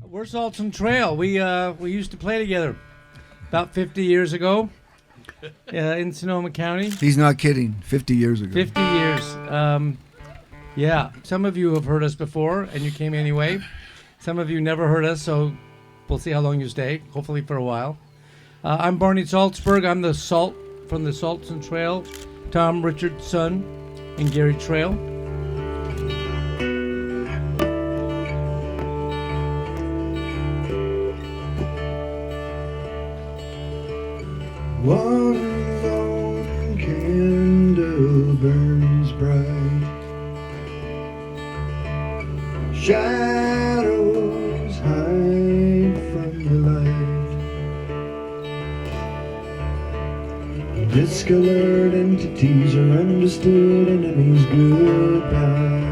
We're Saltson Trail. We used to play together about 50 years ago in Sonoma County. He's not kidding. 50 years ago. 50 years. Yeah. Some of you have heard us before, and you came anyway. Some of you never heard us, so we'll see how long you stay. Hopefully for a while. I'm Barney Saltzberg. I'm the Salt from the Saltson Trail. Tom Richard's son and Garry Trail. One lone candle burns bright, shadows hide from the light, discolored entities are understood enemies goodbye.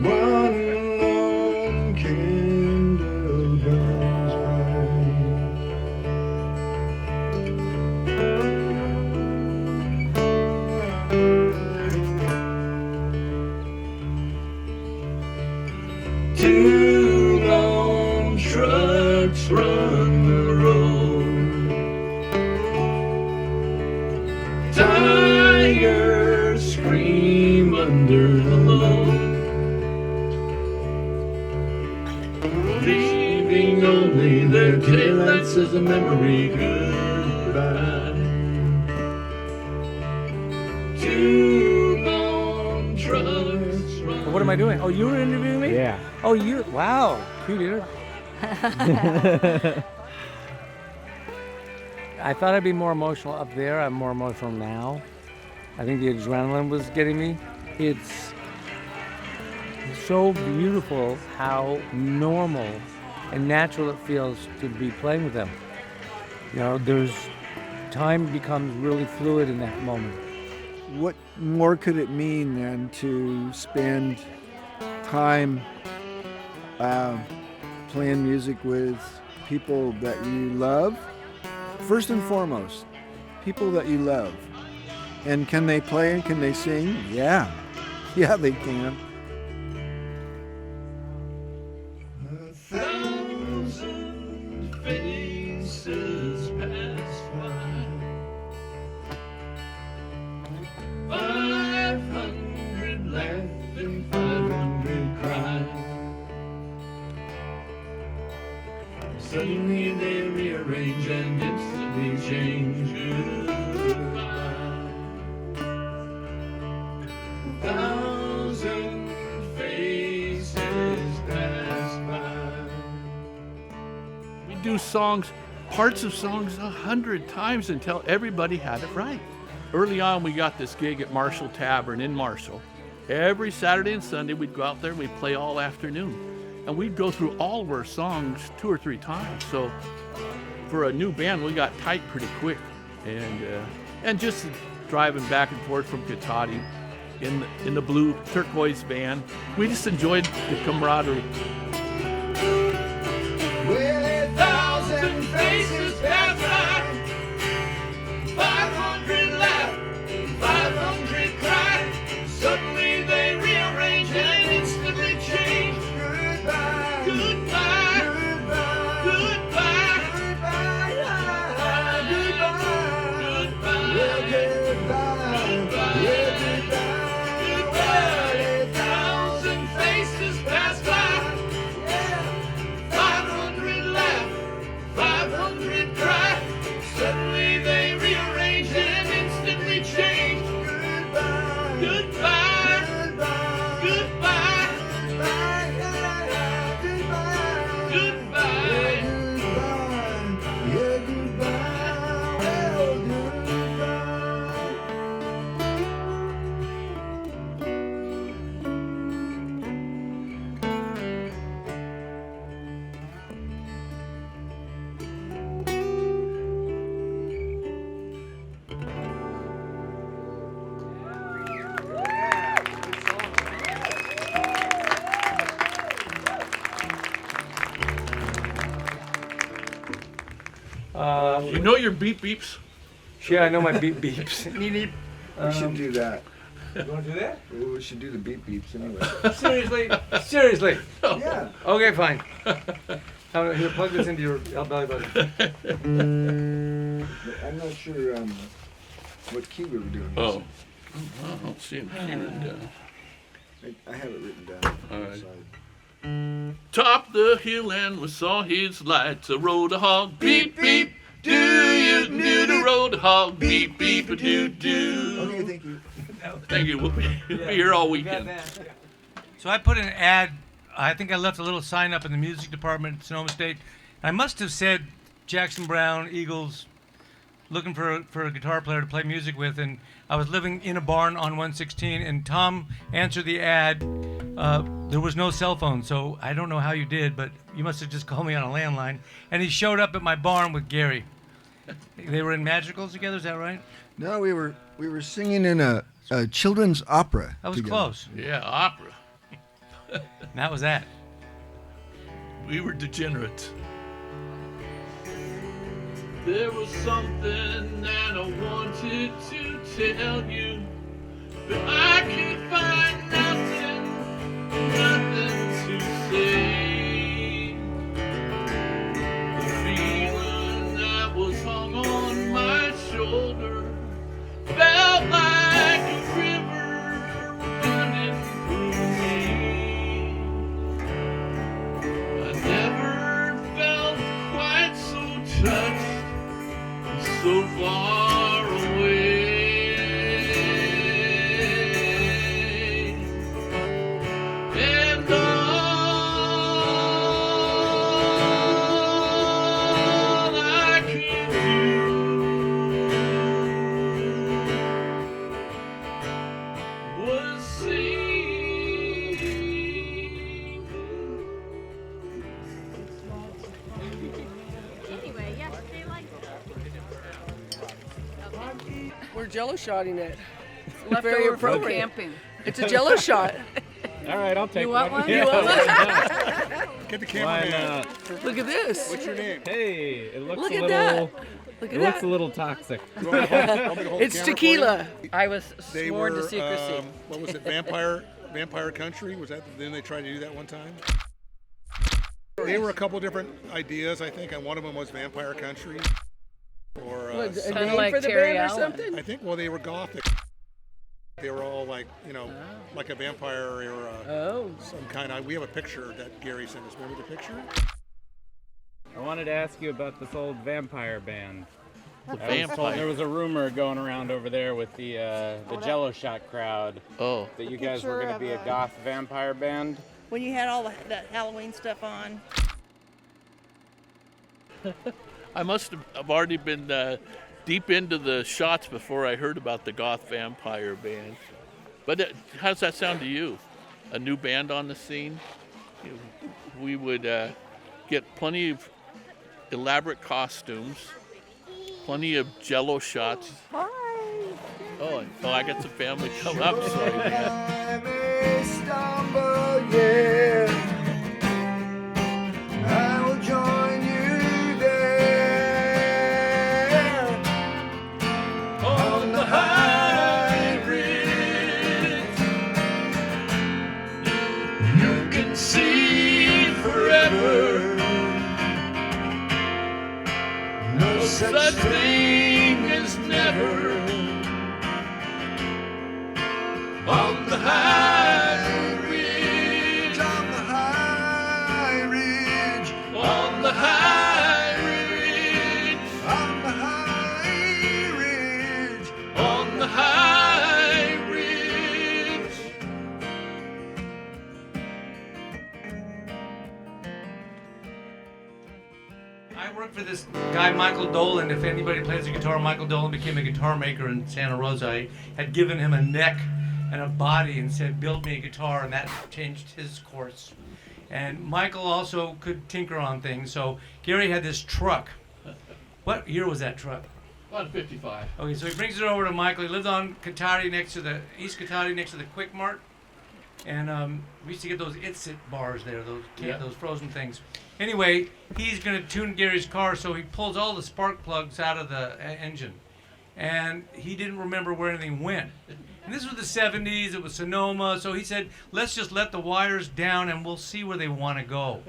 One lone candle burns bright. Two lone trucks run the road, tigers scream under the load, leaving only their taillights as a memory goodbye. Two lone trucks run. What am I doing? Oh, you were interviewing me? Yeah. Oh, you? Wow. Cute interview. I thought I'd be more emotional up there. I'm more emotional now. I think the adrenaline was getting me. It's so beautiful how normal and natural it feels to be playing with them. You know, time becomes really fluid in that moment. What more could it mean than to spend time playing music with people that you love? First and foremost, people that you love. And can they play and can they sing? Yeah. Yeah, they can. A thousand faces pass by, 500 laugh and 500 cry. Suddenly they rearrange and instantly change. Goodbye. A thousand faces pass by. We do songs, parts of songs 100 times until everybody had it right. Early on, we got this gig at Marshall Tavern in Marshall. Every Saturday and Sunday, we'd go out there, we'd play all afternoon. And we'd go through all of our songs 2 or 3 times. So for a new band, we got tight pretty quick. And just driving back and forth from Katati in the blue turquoise van, we just enjoyed the camaraderie. Well, a thousand faces pass by, 500 laugh, 500 cry. Suddenly they rearrange and instantly change. Goodbye, goodbye, goodbye, goodbye, goodbye, goodbye, goodbye. A thousand faces pass by, 500 laugh, 500 cry. Suddenly they rearrange and instantly change. Goodbye, goodbye, goodbye, goodbye, goodbye, goodbye, yeah, goodbye, well, You know your beep beeps? Yeah, I know my beeps. We should do that. You want to do that? We should do the beep beeps anyway. Seriously. Yeah. Okay, fine. Here, plug this into your belly button. I'm not sure what key we were doing. Oh. I don't see him written down. I have it written down. All right. Sorry. Top the hill and we saw his lights. A road a hog, beep beep. Do you do the road a hog, beep beep a do do. Okay, thank you. Thank you. We'll be here all weekend. So I put an ad. I think I left a little sign up in the music department at Sonoma State. I must have said Jackson Browne, Eagles, looking for a guitar player to play music with, and I was living in a barn on 116, and Tom answered the ad. There was no cell phone, so I don't know how you did, but you must have just called me on a landline. And he showed up at my barn with Garry. They were in Magicals together, is that right? No, we were singing in a children's opera. That was together. close. Yeah, opera. And that was that. We were degenerates. There was something that I wanted to tell you, but I could find nothing to say. The feeling that was hung on my shoulder felt like a river running through me. I never felt quite so touched, so far away. And all I could do was sing. Anyway, yes, they like We're jello shotting it. leftover Very from appropriate. camping. It's a jello shot. All right, I'll take You want one? You want one? Get the Why cameraman. not? Look at this. What's your name? Hey, it looks Look a at little. that. Look It at looks a that. little toxic. You want me to hold the camera It's for you? tequila. I was They sworn were, to secrecy. what was it, Vampire Country? Was that, then they tried to do that one time? They were a couple different ideas, I think, and one of them was Vampire Country. Or, What, a Kinda name like for the Terry band or Allen. something? I think, well, they were gothic. They were all like, like a vampire or Oh. some kind of, we have a picture that Garry sent us. Remember the picture? I wanted to ask you about this old vampire band. The I was told vampire. there was a rumor going around over there with the Jello Shot crowd Oh. that you guys were going to be a goth vampire band. When you had all that Halloween stuff on. I must have already been deep into the shots before I heard about the goth vampire band. But how does that sound to you? A new band on the scene? We would get plenty of elaborate costumes, plenty of Jello shots. Hi. Oh, I got some family coming up. Sorry, man. I may stumble, yeah. I will join you there on the high ridge. You can see forever. No Such thing as never. On the high ridge, on the high ridge, on the high ridge, on the high ridge. on the high ridge. I worked for this guy, Michael Dolan. If anybody plays the guitar, Michael Dolan became a guitar maker in Santa Rosa. I had given him a neck and a body and said, build me a guitar, and that changed his course. And Michael also could tinker on things, so Garry had this truck. What year was that truck? About 55. Okay, so he brings it over to Michael. He lived on Katati next to the East Katati next to the Quick Mart, and we used to get those Itsit bars there, those frozen things. Anyway, he's going to tune Gary's car, so he pulls all the spark plugs out of the engine, and he didn't remember where anything went. And this was the 70s, it was Sonoma, so he said, let's just let the wires down and we'll see where they want to go.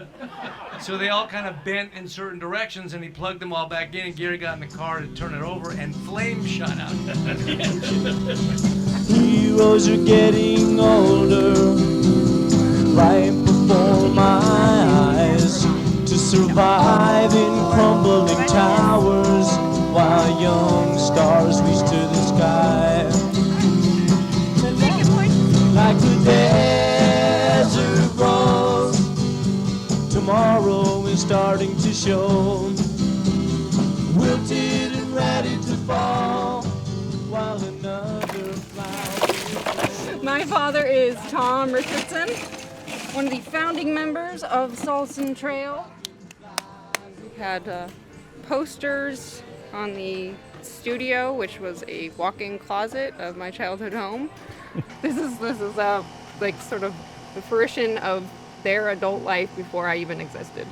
So they all kind of bent in certain directions and he plugged them all back in and Garry got in the car to turn it over and flames shot out. Heroes are getting older, right before my eyes, to survive in crumbling towers while young stars reach to the sky. Like the desert grows, tomorrow is starting to show, wilted and ready to fall, while another flower. My father is Tom Richardson, one of the founding members of Saltson Trail. We had posters on the studio, which was a walk-in closet of my childhood home. This is like sort of the fruition of their adult life before I even existed.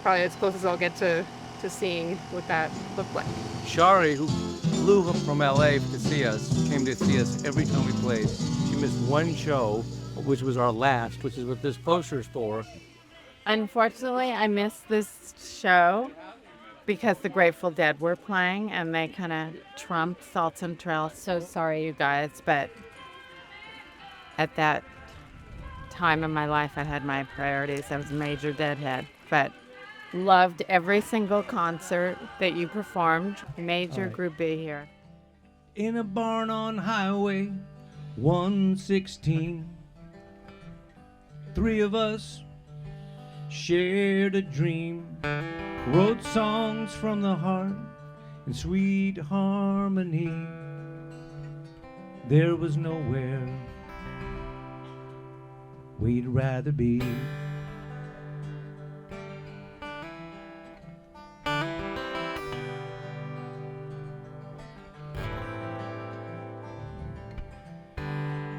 Probably as close as I'll get to seeing what that looked like. Shari, who flew up from LA to see us, came to see us every time we played. She missed one show, which was our last, which is what this poster's for. Unfortunately, I missed this show because the Grateful Dead were playing and they kind of trumped Saltson Trail. So sorry, you guys, but at that time in my life, I had my priorities. I was a major Deadhead, but loved every single concert that you performed. Major groupie here. In a barn on Highway 116, three of us shared a dream, wrote songs from the heart in sweet harmony. There was nowhere we'd rather be.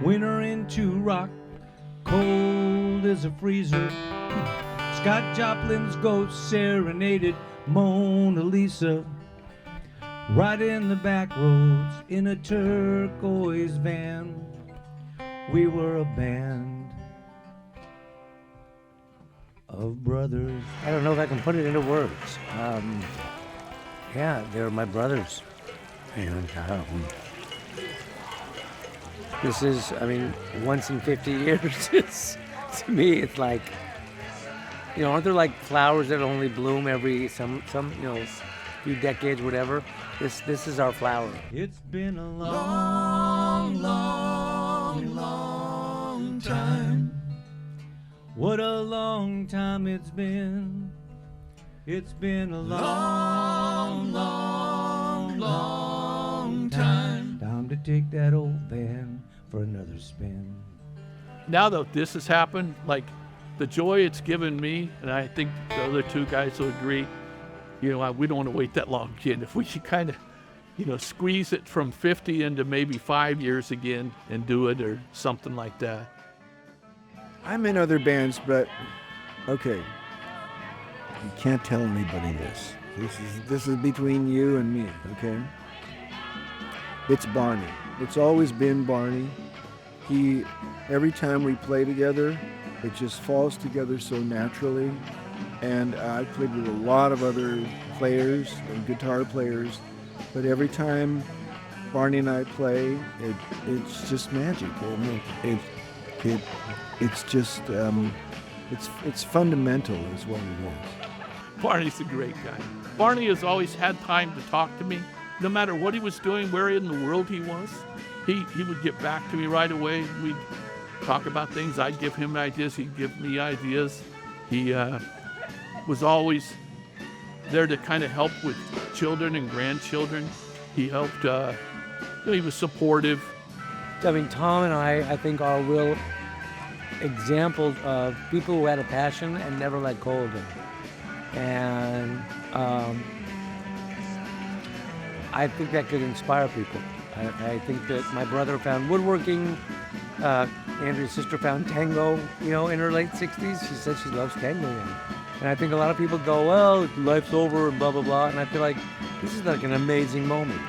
Winter into rock, cold as a freezer. Scott Joplin's ghost serenaded Mona Lisa. Right in the back roads in a turquoise van. We were a band of brothers. I don't know if I can put it into words. Yeah, they're my brothers. And this is, I mean, once in 50 years, to me, it's like, you know, aren't there like flowers that only bloom every some you know, few decades, whatever? This is our flower. It's been a long, long, long time. What a long time it's been. It's been a long, long, long time. Time to take that old van for another spin. Now that this has happened, like the joy it's given me, and I think the other two guys will agree, you know, we don't want to wait that long again. If we could kind of, you know, squeeze it from 50 into maybe 5 years again and do it or something like that. I'm in other bands, but okay. You can't tell anybody this. This is between you and me, okay? It's Barney. It's always been Barney. Every time we play together, it just falls together so naturally. And I've played with a lot of other players and guitar players, but every time Barney and I play, it's just magic. It's just it's fundamental is what it is. Barney's a great guy. Barney has always had time to talk to me. No matter what he was doing, where in the world he was, he would get back to me right away. We'd talk about things. I'd give him ideas. He'd give me ideas. He was always there to kind of help with children and grandchildren. He helped, he was supportive. I mean, Tom and I think, are real examples of people who had a passion and never let go of it. And I think that could inspire people. I think that my brother found woodworking. Andrew's sister found tango, you know, in her late 60s. She said she loves tango now. And I think a lot of people go, well, life's over and blah, blah, blah. And I feel like this is like an amazing moment.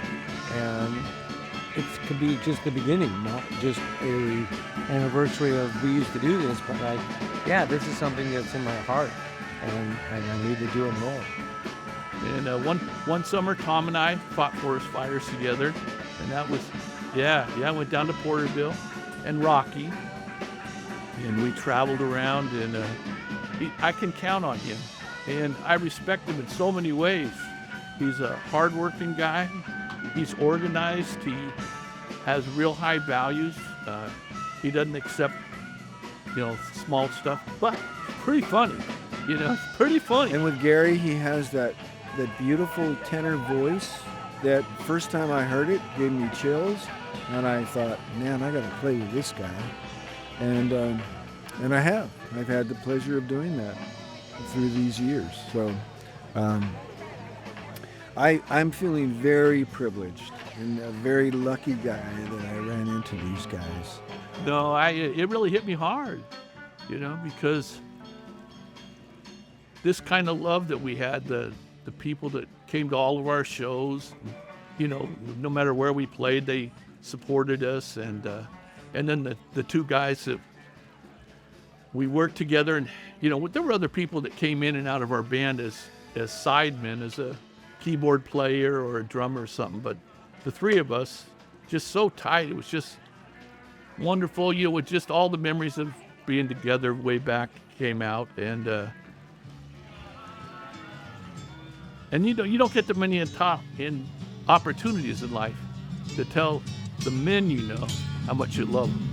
And it could be just the beginning, not just a anniversary of we used to do this, but like, yeah, this is something that's in my heart, and I need to do it more. And one summer, Tom and I fought forest fires together, and that was, I went down to Porterville and Rocky, and we traveled around, and I can count on him, and I respect him in so many ways. He's a hardworking guy. He's organized. He has real high values. He doesn't accept, small stuff, but pretty funny. It's pretty funny. And with Garry, he has that beautiful tenor voice that first time I heard it gave me chills, and I thought, man, I got to play with this guy. And I have. I've had the pleasure of doing that through these years. So I'm feeling very privileged and a very lucky guy that I ran into these guys. No, it really hit me hard, because this kind of love that we had, the people that came to all of our shows, no matter where we played, they supported us, and then the two guys that we worked together, and there were other people that came in and out of our band as sidemen, as a keyboard player or a drummer or something, but the three of us just so tight. It was just wonderful, with just all the memories of being together way back came out, and you don't get the many opportunities in life to tell the men how much you love them.